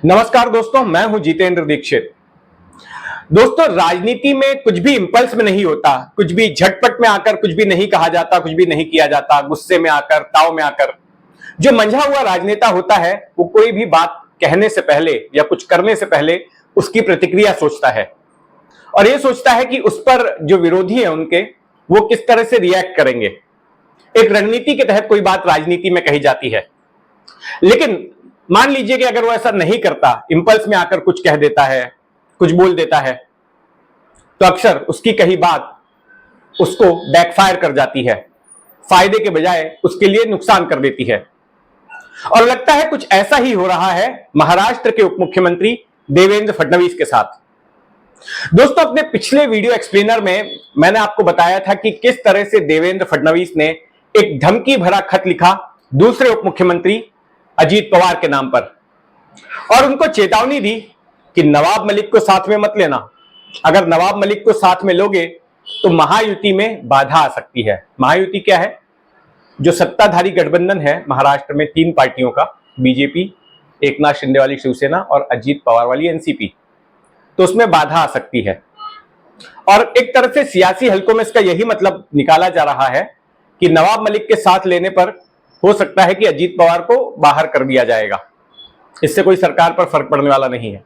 नमस्कार दोस्तों, मैं हूं जितेंद्र दीक्षित। दोस्तों, राजनीति में कुछ भी इंपल्स में नहीं होता, कुछ भी झटपट में आकर कुछ भी नहीं कहा जाता, कुछ भी नहीं किया जाता, गुस्से में आकर, ताव में आकर। जो मंझा हुआ राजनेता होता है वो कोई भी बात कहने से पहले या कुछ करने से पहले उसकी प्रतिक्रिया सोचता है और ये सोचता है कि उस पर जो विरोधी है उनके वो किस तरह से रिएक्ट करेंगे। एक रणनीति के तहत कोई बात राजनीति में कही जाती है, लेकिन मान लीजिए कि अगर वो ऐसा नहीं करता, इंपल्स में आकर कुछ कह देता है, कुछ बोल देता है, तो अक्सर उसकी कही बात उसको बैकफायर कर जाती है, फायदे के बजाय उसके लिए नुकसान कर देती है। और लगता है कुछ ऐसा ही हो रहा है महाराष्ट्र के उप मुख्यमंत्री देवेंद्र फडणवीस के साथ। दोस्तों, अपने पिछले वीडियो एक्सप्लेनर में मैंने आपको बताया था कि किस तरह से देवेंद्र फडणवीस ने एक धमकी भरा खत लिखा दूसरे उप मुख्यमंत्री अजीत पवार के नाम पर और उनको चेतावनी दी कि नवाब मलिक को साथ में मत लेना। अगर नवाब मलिक को साथ में लोगे तो महायुति में बाधा आ सकती है। महायुति क्या है? जो सत्ताधारी गठबंधन है महाराष्ट्र में 3 पार्टियों का, बीजेपी, एकनाथ शिंदे वाली शिवसेना और अजीत पवार वाली एनसीपी, तो उसमें बाधा आ सकती है। और एक तरह से सियासी हलकों में इसका यही मतलब निकाला जा रहा है कि नवाब मलिक के साथ लेने पर हो सकता है कि अजीत पवार को बाहर कर दिया जाएगा। इससे कोई सरकार पर फर्क पड़ने वाला नहीं है।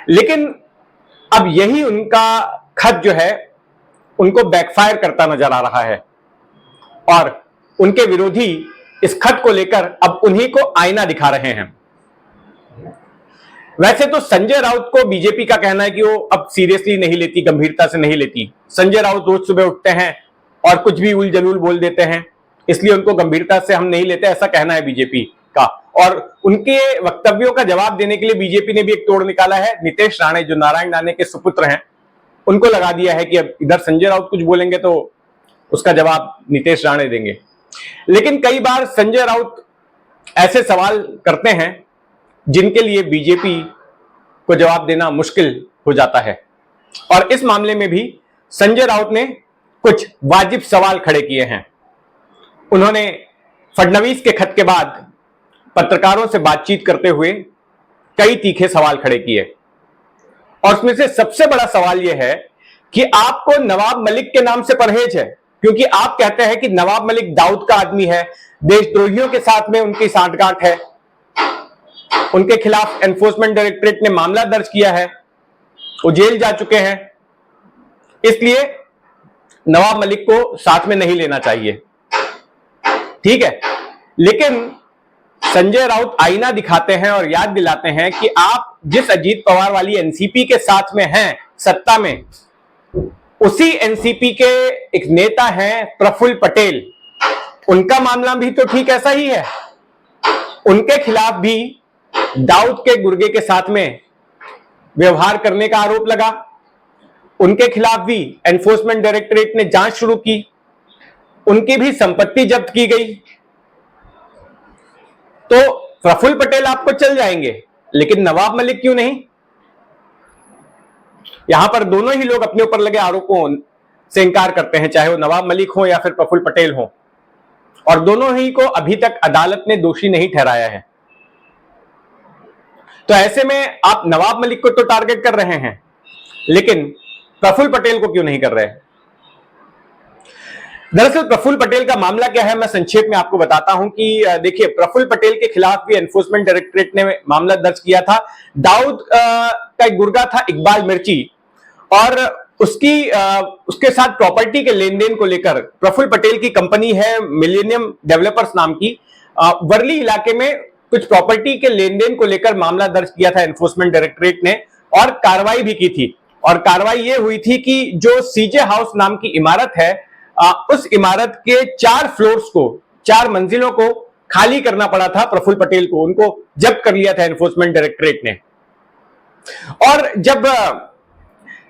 लेकिन अब यही उनका खत जो है उनको बैकफायर करता नजर आ रहा है और उनके विरोधी इस खत को लेकर अब उन्हीं को आईना दिखा रहे हैं। वैसे तो संजय राउत को बीजेपी का कहना है कि वो अब सीरियसली नहीं लेती, गंभीरता से नहीं लेती। संजय राउत रोज सुबह उठते हैं और कुछ भी उल जलूल बोल देते हैं, इसलिए उनको गंभीरता से हम नहीं लेते, ऐसा कहना है बीजेपी का। और उनके वक्तव्यों का जवाब देने के लिए बीजेपी ने भी एक तोड़ निकाला है। नीतीश राणे, जो नारायण राणे के सुपुत्र हैं, उनको लगा दिया है कि अब इधर संजय राउत कुछ बोलेंगे तो उसका जवाब नीतीश राणे देंगे। लेकिन कई बार संजय राउत ऐसे सवाल करते हैं जिनके लिए बीजेपी को जवाब देना मुश्किल हो जाता है और इस मामले में भी संजय राउत ने कुछ वाजिब सवाल खड़े किए हैं। उन्होंने फडणवीस के खत के बाद पत्रकारों से बातचीत करते हुए कई तीखे सवाल खड़े किए और उसमें से सबसे बड़ा सवाल यह है कि आपको नवाब मलिक के नाम से परहेज है, क्योंकि आप कहते हैं कि नवाब मलिक दाऊद का आदमी है, देशद्रोहियों के साथ में उनकी सांठगांठ है, उनके खिलाफ एनफोर्समेंट डायरेक्टरेट ने मामला दर्ज किया है, वो जेल जा चुके हैं, इसलिए नवाब मलिक को साथ में नहीं लेना चाहिए। ठीक है, लेकिन संजय राउत आईना दिखाते हैं और याद दिलाते हैं कि आप जिस अजीत पवार वाली एनसीपी के साथ में हैं सत्ता में, उसी एनसीपी के एक नेता हैं प्रफुल्ल पटेल। उनका मामला भी तो ठीक ऐसा ही है। उनके खिलाफ भी दाऊद के गुर्गे के साथ में व्यवहार करने का आरोप लगा। उनके खिलाफ भी एनफोर्समेंट डायरेक्टरेट ने जांच शुरू की, उनकी भी संपत्ति जब्त की गई। तो प्रफुल्ल पटेल आपको चल जाएंगे, लेकिन नवाब मलिक क्यों नहीं? यहां पर दोनों ही लोग अपने ऊपर लगे आरोपों से इंकार करते हैं, चाहे वो नवाब मलिक हो या फिर प्रफुल्ल पटेल हो, और दोनों ही को अभी तक अदालत ने दोषी नहीं ठहराया है। तो ऐसे में आप नवाब मलिक को तो टारगेट कर रहे हैं, लेकिन प्रफुल्ल पटेल को क्यों नहीं कर रहे? दरअसल प्रफुल्ल पटेल का मामला क्या है, मैं संक्षेप में आपको बताता हूं कि देखिए, प्रफुल्ल पटेल के खिलाफ भी एनफोर्समेंट डायरेक्टरेट ने मामला दर्ज किया था। दाऊद का एक गुर्गा था इकबाल मिर्ची, और उसके साथ प्रॉपर्टी के लेन देन को लेकर प्रफुल्ल पटेल की कंपनी है मिलेनियम डेवलपर्स नाम की, वर्ली इलाके में कुछ प्रॉपर्टी के लेन देन को लेकर मामला दर्ज किया था एनफोर्समेंट डायरेक्टरेट ने, और कार्रवाई भी की थी। और कार्रवाई ये हुई थी कि जो सीजे हाउस नाम की इमारत है, उस इमारत के 4 फ्लोर्स को, 4 मंजिलों को खाली करना पड़ा था प्रफुल्ल पटेल को। उनको जब्त कर लिया था एनफोर्समेंट डायरेक्टरेट ने। और जब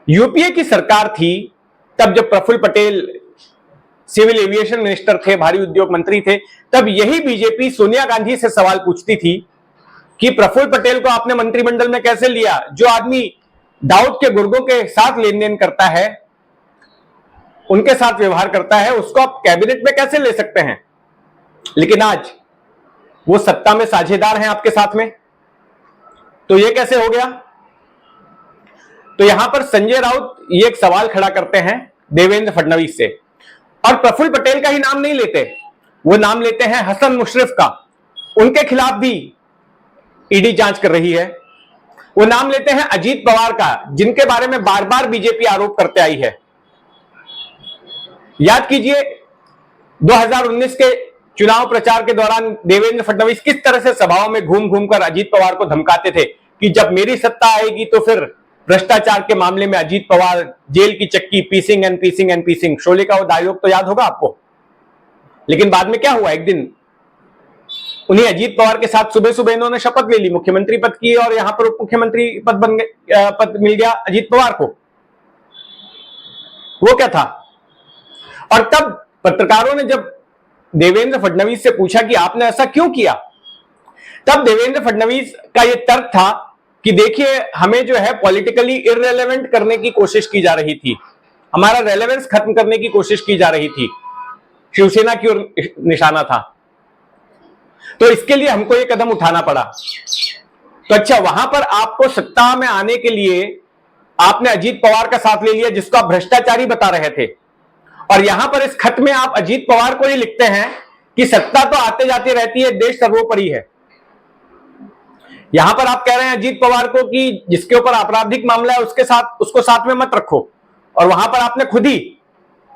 यूपीए की सरकार थी, तब जब Praful Patel civil aviation minister थे, भारी उद्योग मंत्री थे, तब यही बीजेपी सोनिया गांधी से सवाल पूछती थी कि प्रफुल्ल पटेल को आपने मंत्रिमंडल में कैसे लिया? जो आदमी दाऊद के गुर्गों के साथ लेन देन करता है, उनके साथ व्यवहार करता है, उसको आप कैबिनेट में कैसे ले सकते हैं? लेकिन आज वो सत्ता में साझेदार हैं आपके साथ में, तो ये कैसे हो गया? तो यहां पर संजय राउत ये एक सवाल खड़ा करते हैं देवेंद्र फडणवीस से, और प्रफुल्ल पटेल का ही नाम नहीं लेते, वो नाम लेते हैं हसन मुशर्रफ का। उनके खिलाफ भी ईडी जांच कर रही है। वो नाम लेते हैं अजीत पवार का, जिनके बारे में बार बार बीजेपी आरोप करते आई है। याद कीजिए 2019 के चुनाव प्रचार के दौरान देवेंद्र फडणवीस किस तरह से सभाओं में घूम घूमकर अजीत पवार को धमकाते थे कि जब मेरी सत्ता आएगी तो फिर भ्रष्टाचार के मामले में अजीत पवार जेल की चक्की पीसिंग एंड पीसिंग एंड पीसिंग। शोले का वो डायलॉग तो याद होगा आपको। लेकिन बाद में क्या हुआ, एक दिन उन्हीं अजीत पवार के साथ सुबह सुबह इन्होंने शपथ ले ली मुख्यमंत्री पद की, और यहां पर उप मुख्यमंत्री पद मिल गया अजीत पवार को। वो क्या था? और तब पत्रकारों ने जब देवेंद्र फडणवीस से पूछा कि आपने ऐसा क्यों किया, तब देवेंद्र फडणवीस का यह तर्क था कि देखिए हमें जो है पॉलिटिकली इररिलेवेंट करने की कोशिश की जा रही थी, हमारा रेलेवेंस खत्म करने की कोशिश की जा रही थी, शिवसेना की ओर निशाना था, तो इसके लिए हमको ये कदम उठाना पड़ा। तो अच्छा, वहां पर आपको सत्ता में आने के लिए आपने अजीत पवार का साथ ले लिया जिसको आप भ्रष्टाचारी बता रहे थे, और यहां पर इस खत में आप अजीत पवार को ही लिखते हैं कि सत्ता तो आते जाती रहती है, देश सर्वोपरि है। यहां पर आप कह रहे हैं अजीत पवार को कि जिसके ऊपर आपराधिक मामला है उसको साथ में मत रखो, और वहां पर आपने खुद ही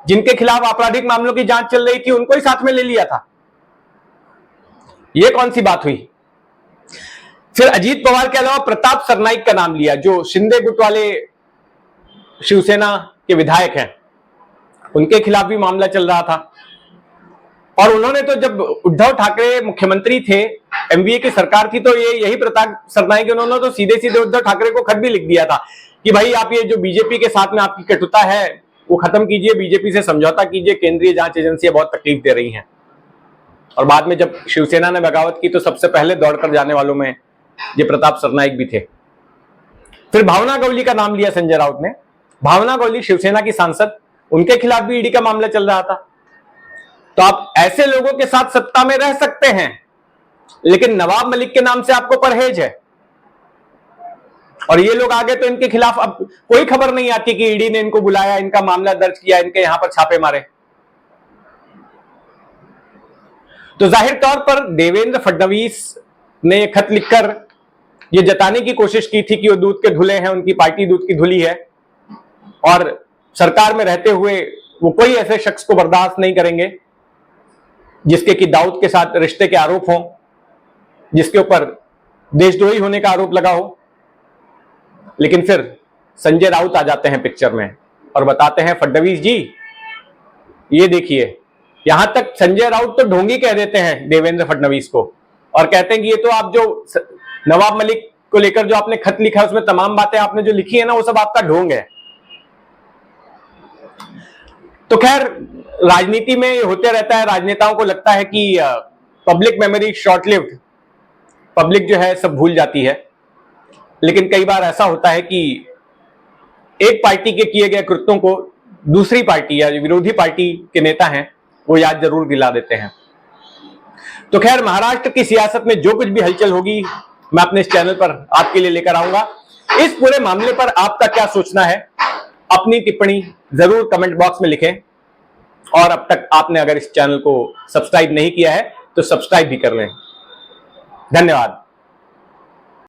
जिनके खिलाफ आपराधिक मामलों की जांच चल रही थी उनको ही साथ में ले लिया था। यह कौन सी बात हुई? फिर अजीत पवार के अलावा प्रताप सरनाईक का नाम लिया, जो शिंदे गुट वाले शिवसेना के विधायक हैं, उनके खिलाफ भी मामला चल रहा था। और उन्होंने तो जब उद्धव ठाकरे मुख्यमंत्री थे, एमवीए की सरकार थी, तो यही प्रताप सरनाईक उन्होंने तो सीधे सीधे उद्धव ठाकरे को खत भी लिख दिया था कि भाई आप ये जो बीजेपी के साथ में आपकी कटुता है वो खत्म कीजिए, बीजेपी से समझौता कीजिए, केंद्रीय जांच एजेंसियां बहुत तकलीफ दे रही हैं। और बाद में जब शिवसेना ने बगावत की तो सबसे पहले दौड़कर जाने वालों में ये प्रताप सरनाईक भी थे। फिर भावना गवली का नाम लिया संजय राउत ने। भावना गवली शिवसेना की सांसद, उनके खिलाफ भी ईडी का मामला चल रहा था। तो आप ऐसे लोगों के साथ सत्ता में रह सकते हैं, लेकिन नवाब मलिक के नाम से आपको परहेज है। और ये लोग आगे तो इनके खिलाफ अब कोई खबर नहीं आती कि ईडी ने इनको बुलाया, इनका मामला दर्ज किया, इनके यहां पर छापे मारे। तो जाहिर तौर पर देवेंद्र फडणवीस ने यह खत लिखकर यह जताने की कोशिश की थी कि वो दूध के धुले हैं, उनकी पार्टी दूध की धुली है, और सरकार में रहते हुए वो कोई ऐसे शख्स को बर्दाश्त नहीं करेंगे जिसके कि दाऊद के साथ रिश्ते के आरोप हों, जिसके ऊपर देशद्रोही होने का आरोप लगा हो। लेकिन फिर संजय राउत आ जाते हैं पिक्चर में और बताते हैं फडणवीस जी ये देखिए, यहां तक संजय राउत तो ढोंगी कह देते हैं देवेंद्र फडणवीस को, और कहते हैं कि ये तो आप जो नवाब मलिक को लेकर जो आपने खत लिखा है उसमें तमाम बातें आपने जो लिखी है ना वो सब आपका ढोंग है। तो खैर राजनीति में ये होते रहता है, राजनेताओं को लगता है कि public memory short lived, public जो है सब भूल जाती है। लेकिन कई बार ऐसा होता है कि एक पार्टी के किए गए कृत्यों को दूसरी पार्टी या विरोधी पार्टी के नेता हैं वो याद जरूर दिला देते हैं। तो खैर महाराष्ट्र की सियासत में जो कुछ भी हलचल होगी मैं अपने इस चैनल पर आपके लिए लेकर आऊंगा। इस पूरे मामले पर आपका क्या सोचना है, अपनी टिप्पणी जरूर कमेंट बॉक्स में लिखें, और अब तक आपने अगर इस चैनल को सब्सक्राइब नहीं किया है तो सब्सक्राइब भी कर लें। धन्यवाद।